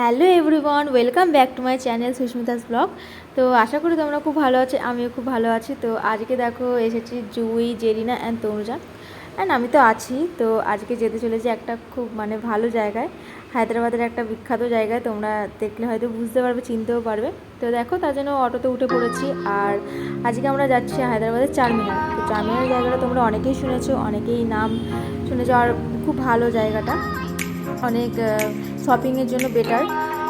Hello everyone, welcome back to my channel Susmita's blog. তো আশা করি তোমরা খুব ভালো আছো, আমিও খুব ভালো আছি। তো আজকে দেখো এসেছি জুই, জেরিনা অ্যান্ড তনুজা অ্যান্ড আমি তো আছি। তো আজকে যেতে চলেছি একটা খুব ভালো জায়গায়, হায়দ্রাবাদের একটা বিখ্যাত জায়গায়। তোমরা দেখলে হয়তো বুঝতে পারবে, চিনতেও পারবে। তো দেখো তার জন্য অটোতে উঠে পড়েছি। আর আজকে আমরা যাচ্ছি হায়দ্রাবাদের চারমিনার। তো চারমিনার জায়গাটা তোমরা অনেকেই শুনেছো, অনেকেই নাম শুনেছো। আর খুব ভালো জায়গাটা, অনেক শপিংয়ের জন্য বেটার।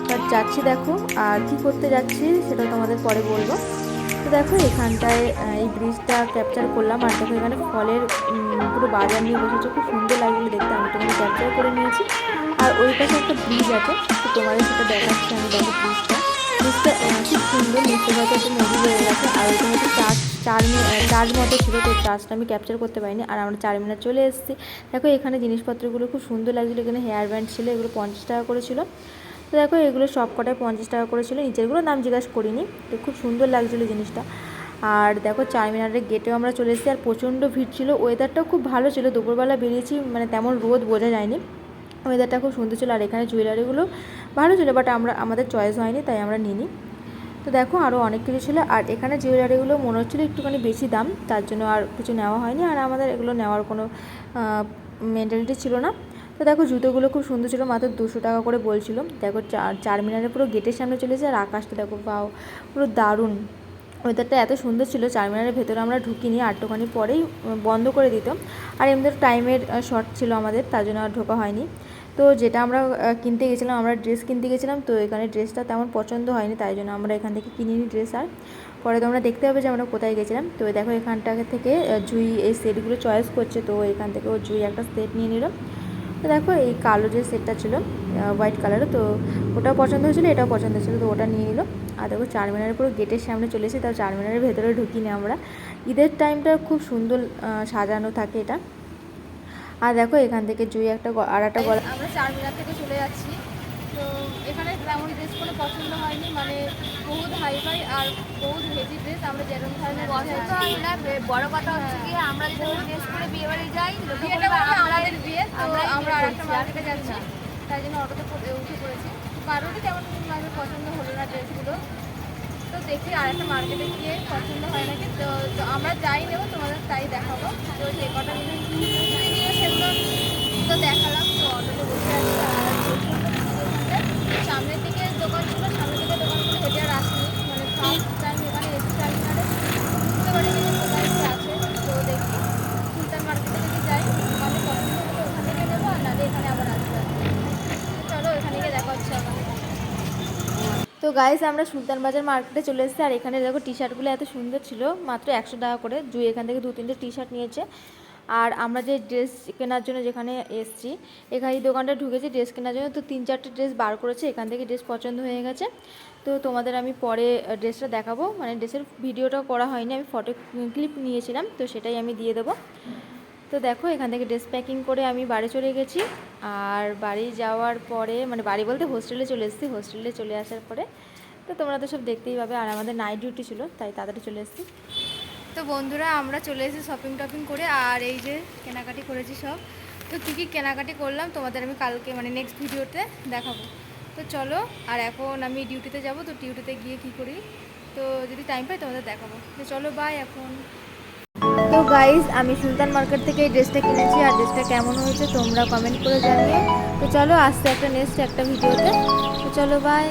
বাট যাচ্ছি দেখো, আর কি করতে যাচ্ছি সেটা তোমাদের পরে বলবো। তো দেখো এখানটায় এই ব্রিজটা ক্যাপচার করলাম। আর দেখো এখানে ফলের পুরো বাজার নিয়ে বসেছে, খুব সুন্দর লাগছিলো দেখতে। আমি তোমাকে ক্যাপচার করে নিয়েছি। আর ওই পাশে একটা ব্রিজ আছে, তো তোমাদের সেটা দেখাচ্ছি আমি। দেখো ব্রিজটা খুব সুন্দর, নিচে হয়তো একটা নদী হয়ে গেছে। আর ওইটা হয়তো চার্জ মতো ছিল, তো চার্জটা আমি ক্যাপচার করতে পারিনি। আর আমরা 4 মিনিট চলে এসেছি। দেখো এখানে জিনিসপত্রগুলো খুব সুন্দর লাগছিলো। এখানে হেয়ার ব্যান্ড ছিল, এগুলো 50 টাকা করে ছিল। তো দেখো এগুলো সব কটায় 50 টাকা করে ছিল, নিচেরগুলো দাম জিজ্ঞাসা করিনি। তো খুব সুন্দর লাগছিলো জিনিসটা। আর দেখো চারমিনারের গেটেও আমরা চলে এসেছি। আর প্রচণ্ড ভিড় ছিল, ওয়েদারটাও খুব ভালো ছিল। দুপুরবেলা বেরিয়েছি, তেমন রোদ বোঝা যায়নি, ওয়েদারটা খুব সুন্দর ছিল। আর এখানে জুয়েলারিগুলো ভালো ছিল, বাট আমাদের চয়েস হয়নি, তাই আমরা নিইনি। তো দেখো আরও অনেক কিছু ছিল। আর এখানে জুয়েলারিগুলো মনে হচ্ছিলো একটুখানি বেশি দাম, তার জন্য আর কিছু নেওয়া হয়নি। আর আমাদের এগুলো নেওয়ার কোনো মেন্টালিটি ছিল না। তো দেখো জুতোগুলো খুব সুন্দর ছিল, মাত্র 200 টাকা করে বলছিল। দেখো চারমিনারের পুরো গেটের সামনে চলেছে। আর আকাশটা দেখো, বাও, পুরো দারুণ। ওয়েদারটা এত সুন্দর ছিল। চারমিনারের ভেতরে আমরা ঢুকিনি, আটটুখানি পরেই বন্ধ করে দিত। আর এমনিতে টাইমের শর্ট ছিল আমাদের, তার জন্য আর ঢোকা হয়নি। তো যেটা আমরা কিনতে গেছিলাম, আমরা ড্রেস কিনতে গেছিলাম। তো এখানে ড্রেসটা তেমন পছন্দ হয়নি, তাই জন্য আমরা এখান থেকে কিনিনি ড্রেস। আর পরে তোমরা দেখতে হবে যে আমরা কোথায় গেছিলাম। তো দেখো এখানটা থেকে জুই এই সেটগুলো চয়েস করছে। তো এখান থেকে ও জুই একটা সেট নিয়ে নিল। তো দেখো এই কালো যে সেটটা ছিল হোয়াইট কালারের, তো ওটাও পছন্দ হয়েছিলো, এটাও পছন্দ হয়েছিলো, তো ওটা নিয়ে নিল। আর দেখো চারমিনারের পুরো গেটের সামনে চলে এসেছি। তাও চারমিনারের ভেতরে ঢুকিনি আমরা। ঈদের টাইমটা খুব সুন্দর সাজানো থাকে এটা। আর দেখো এখান থেকে জুই একটা আর একটা গলা। আমরা চারমিনার থেকে চলে যাচ্ছি। তো এখানে তেমন ড্রেস কোনো পছন্দ হয়নি, বহুত হাই ফাই আর বহুত হেভি ড্রেস। আমরা যেরকম ধরনের পছন্দ হয় না। বড় কথা হচ্ছে কি, আমরা যখন ড্রেস করে বিয়ে বাড়ি যাই, আমাদের বিয়ে, তো আমরা আর একটা মার্কেটে যাচ্ছি, তাই জন্য অটোতে উঠে পড়েছি। কারোরই তেমন পছন্দ হলো না ড্রেসগুলো। তো দেখি আর একটা মার্কেটে গিয়ে পছন্দ হয় নাকি। তো আমরা যাই নেবো, তোমাদের তাই দেখাবো। তো যে কটা নিয়ে সেগুলো তো দেখালাম। তো অটোতে বসে আছি। আর সামনের দিকে দোকান ছিল, সামনের দিকে দোকানগুলো হেঁটে আর আসিনি। ফার্স্ট টাইম এখানে এসি টার্মিনালে বুঝতে পারিনি যে কোথায় কি আছে। তো দেখি সুলতান মার্কেটে যদি যাই, আমি পছন্দ হলে ওখান থেকে নেবো, আর নাহলে এখানে আবার আসতে আসবে। চলো এখানে গিয়ে দেখা হচ্ছে আমার। তো গাইস আমরা সুলতান বাজার মার্কেটে চলে এসেছি। আর এখানে দেখো টি শার্টগুলো এত সুন্দর ছিল, মাত্র 100 টাকা করে। জুই এখান থেকে 2-3টে টি শার্ট নিয়েছে। আর আমরা যে ড্রেস কেনার জন্য যেখানে এসেছি, এখানে এই দোকানটা ঢুকেছি ড্রেস কেনার জন্য। তো 3-4টে ড্রেস বার করেছে, এখান থেকে ড্রেস পছন্দ হয়ে গেছে। তো তোমাদের আমি পরে ড্রেসটা দেখাবো, ড্রেসের ভিডিওটা করা হয়নি, আমি ফটো ক্লিপ নিয়েছিলাম, তো সেটাই আমি দিয়ে দেবো। তো দেখো এখান থেকে ড্রেস প্যাকিং করে আমি বাড়ি চলে গেছি। আর বাড়ি যাওয়ার পরে, বাড়ি বলতে হোস্টেলে চলে এসেছি। হোস্টেলে চলে আসার পরে তো তোমরা তো সব দেখতেই পাবে। আর আমাদের নাইট ডিউটি ছিল, তাই তাড়াতাড়ি চলে এসেছি। তো বন্ধুরা, আমরা চলে এসেছি শপিং টপিং করে। আর এই যে কেনাকাটি করেছি সব। তো কী কী কেনাকাটি করলাম তোমাদের আমি কালকে নেক্সট ভিডিওতে দেখাবো। তো চলো, আর এখন আমি ডিউটিতে যাব। তো ডিউটিতে গিয়ে কী করি, তো যদি টাইম পাই তোমাদের দেখাবো। তো চলো, বাই এখন। তো গাইজ আমি সুলতান মার্কেট থেকে এই ড্রেসটা কিনেছি। আর ড্রেসটা কেমন হয়েছে তোমরা কমেন্ট করে জানিও। তো চলো আসছে একটা নেক্সট একটা ভিডিওতে। তো চলো বাই।